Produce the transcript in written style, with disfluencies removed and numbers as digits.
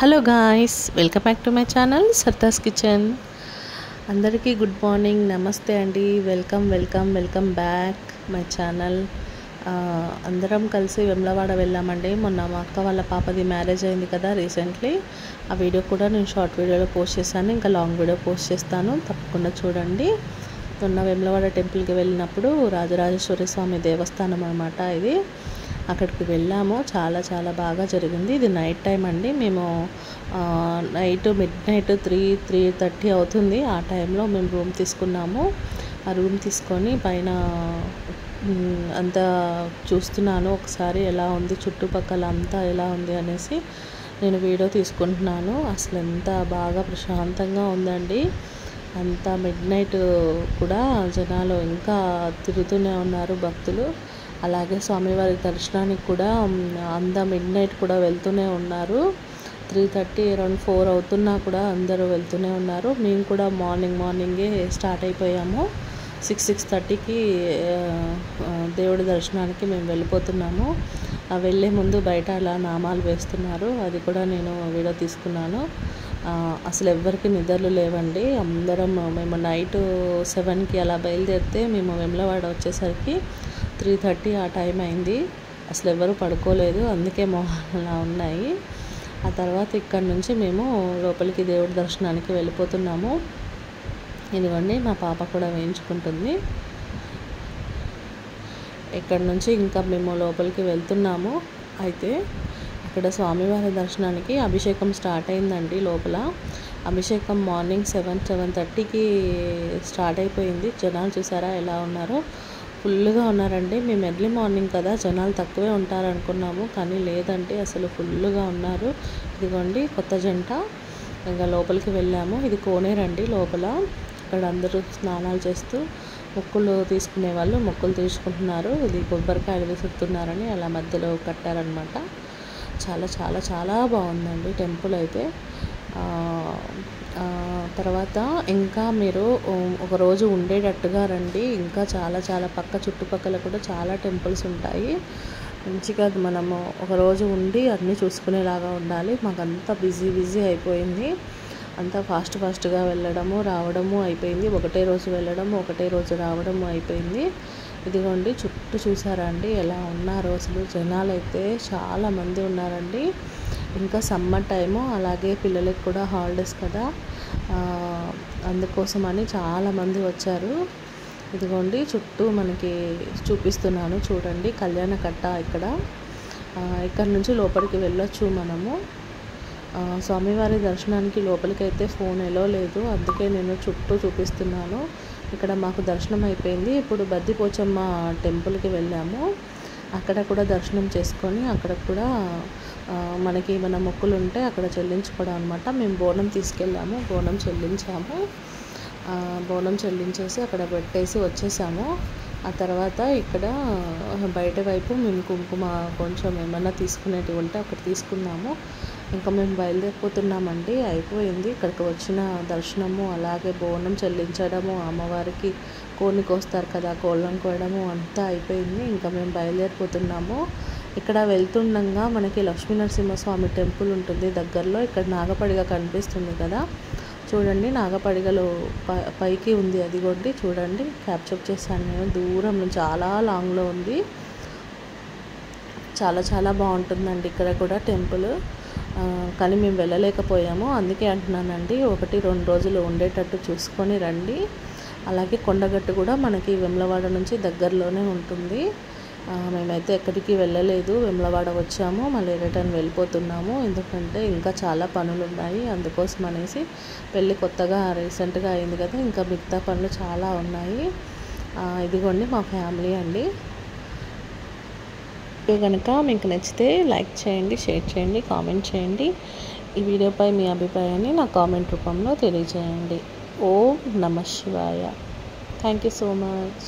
Hello guys, welcome back to my channel సర్దాస్ kitchen. అందరికీ good morning, నమస్తే అండి. Welcome back my channel. అందరం కలిసి వెమ్లవాడ వెళ్ళామండి. మొన్న మా అక్క వాళ్ళ పాపది మ్యారేజ్ అయింది కదా రీసెంట్లీ. ఆ వీడియో కూడా నేను షార్ట్ వీడియోలో పోస్ట్ చేశాను, ఇంకా లాంగ్ వీడియో పోస్ట్ చేస్తాను, తప్పకుండా చూడండి. మొన్న వెమ్లవాడ టెంపుల్కి వెళ్ళినప్పుడు రాజరాజేశ్వరి స్వామి దేవస్థానం అన్నమాట ఇది. అక్కడికి వెళ్ళాము. చాలా బాగా జరిగింది. ఇది నైట్ టైం అండి. మేము మిడ్ నైట్ 3:30 అవుతుంది. ఆ టైంలో మేము రూమ్ తీసుకున్నాము. ఆ రూమ్ తీసుకొని పైన అంతా చూస్తున్నాను, ఒకసారి ఎలా ఉంది చుట్టుపక్కల అంతా ఎలా ఉంది అనేసి నేను వీడియో తీసుకుంటున్నాను. అసలు ఎంత బాగా ప్రశాంతంగా ఉందండి. అంతా మిడ్ నైట్ కూడా జనాలు ఇంకా తిరుగుతూనే ఉన్నారు భక్తులు. అలాగే స్వామివారి దర్శనానికి కూడా మిడ్ నైట్ కూడా వెళ్తూనే ఉన్నారు. 3:30 అరౌండ్ 4 అవుతున్నా కూడా అందరూ వెళ్తూనే ఉన్నారు. మేము కూడా మార్నింగే స్టార్ట్ అయిపోయాము. 6:30కి దేవుడి దర్శనానికి మేము వెళ్ళిపోతున్నాము. వెళ్ళే ముందు బయట అలా నామాలు వేస్తున్నారు, అది కూడా నేను వీడియో తీసుకున్నాను. అసలు ఎవ్వరికి నిద్రలు లేవండి. మేము నైట్ 7కి అలా బయలుదేరితే మేము వెమ్లవాడ వచ్చేసరికి 3:30 ఆ టైం అయింది. అసలు ఎవరు పడుకోలేదు, అందుకే మొహాలు అలా ఉన్నాయి. ఆ తర్వాత ఇక్కడ నుంచి మేము లోపలికి దేవుడి దర్శనానికి వెళ్ళిపోతున్నాము. ఇదిగోండి మా పాప కూడా వేయించుకుంటుంది. ఇక్కడ నుంచి ఇంకా మేము లోపలికి వెళ్తున్నాము. అయితే ఇక్కడ స్వామివారి దర్శనానికి అభిషేకం స్టార్ట్ అయిందండి. లోపల అభిషేకం మార్నింగ్ 7:30కి స్టార్ట్ అయిపోయింది. జనాలు చూసారా ఎలా ఉన్నారో, ఫుల్గా ఉన్నారండి. మేము ఎర్లీ మార్నింగ్ కదా, జనాలు తక్కువే ఉంటారు అనుకున్నాము, కానీ లేదండి, అసలు ఫుల్గా ఉన్నారు. ఇదిగోండి కొత్త జంట. ఇంకా లోపలికి వెళ్ళాము. ఇది కోనేరండి లోపల. ఇక్కడ అందరూ స్నానాలు చేస్తూ మొక్కులు తీసుకునే వాళ్ళు మొక్కులు తీసుకుంటున్నారు. ఇది కొబ్బరికాయలు విసురుతున్నారని అలా మధ్యలో కట్టారనమాట. చాలా బాగుందండి టెంపుల్ అయితే. తర్వాత ఇంకా మీరు ఒకరోజు ఉండేటట్టుగా రండి. ఇంకా చాలా పక్క చుట్టుపక్కల కూడా చాలా టెంపుల్స్ ఉంటాయి. మంచిగా మనము ఒకరోజు ఉండి అన్నీ చూసుకునేలాగా ఉండాలి. మాకంతా బిజీ అయిపోయింది. అంతా ఫాస్ట్గా వెళ్ళడము రావడము అయిపోయింది. ఒకటే రోజు వెళ్ళడము ఒకటే రోజు రావడము అయిపోయింది. ఇదిగోండి చుట్టూ చూసారా అండి ఎలా ఉన్నారు అసలు. జనాలు అయితే చాలామంది ఉన్నారండి. ఇంకా సమ్మర్ టైము, అలాగే పిల్లలకి కూడా హాలిడేస్ కదా, అందుకోసమని చాలామంది వచ్చారు. ఇదిగోండి చుట్టూ మనకి చూపిస్తున్నాను చూడండి, కళ్యాణకట్ట ఇక్కడ నుంచి లోపలికి వెళ్ళొచ్చు మనము. స్వామివారి దర్శనానికి లోపలికి అయితే ఫోన్ ఎలో లేదు, అందుకే నేను చుట్టూ చూపిస్తున్నాను. ఇక్కడ మాకు దర్శనం అయిపోయింది. ఇప్పుడు బద్దిపోచమ్మ టెంపుల్కి వెళ్ళాము. అక్కడ కూడా దర్శనం చేసుకొని అక్కడ కూడా మనకి ఏమైనా మొక్కులు ఉంటే అక్కడ చెల్లించుకోవడం అనమాట. మేము బోనం తీసుకెళ్ళాము, బోనం చెల్లించేసి అక్కడ పెట్టేసి వచ్చేసాము. ఆ తర్వాత ఇక్కడ బయట వైపు మేము కుంకుమ కొంచెం ఏమన్నా తీసుకునేటివి ఉంటే అక్కడ తీసుకున్నాము. ఇంకా మేము బయలుదేరిపోతున్నామండి. అయిపోయింది ఇక్కడికి వచ్చిన దర్శనము, అలాగే బోనం చెల్లించడము, అమ్మవారికి కోడిని కోస్తారు కదా, కోళ్ళను కోయడము అంతా అయిపోయింది. ఇంకా మేము బయలుదేరిపోతున్నాము. ఇక్కడ వెళ్తుండగా మనకి లక్ష్మీనరసింహస్వామి టెంపుల్ ఉంటుంది దగ్గరలో. ఇక్కడ నాగపడిగ కనిపిస్తుంది కదా, చూడండి నాగపడిగలో పైకి ఉంది, అదిగోండి చూడండి, క్యాప్చర్ చేశాను నేను. దూరం నుంచి చాలా లాంగ్లో ఉంది. చాలా బాగుంటుందండి ఇక్కడ కూడా టెంపుల్. కానీ మేము వెళ్ళలేకపోయాము, అందుకే అంటున్నానండి. 1-2 రోజులు ఉండేటట్టు చూసుకొని రండి. అలాగే కొండగట్టు కూడా మనకి వెమ్లవాడ నుంచి దగ్గరలోనే ఉంటుంది. మేమైతే ఎక్కడికి వెళ్ళలేదు, వెమ్లవాడ వచ్చాము, మళ్ళీ రిటర్న్ వెళ్ళిపోతున్నాము. ఎందుకంటే ఇంకా చాలా పనులు ఉన్నాయి, అందుకోసం అనేసి. పెళ్ళి కొత్తగా రీసెంట్గా అయింది కదా, ఇంకా మిగతా పనులు చాలా ఉన్నాయి. ఇదిగోండి మా ఫ్యామిలీ అండి. కనుక మీకు నచ్చితే లైక్ చేయండి, షేర్ చేయండి, కామెంట్ చేయండి. ఈ వీడియోపై మీ అభిప్రాయాన్ని నా కామెంట్ రూపంలో తెలియజేయండి. ఓం నమః శివాయ. Thank you so much.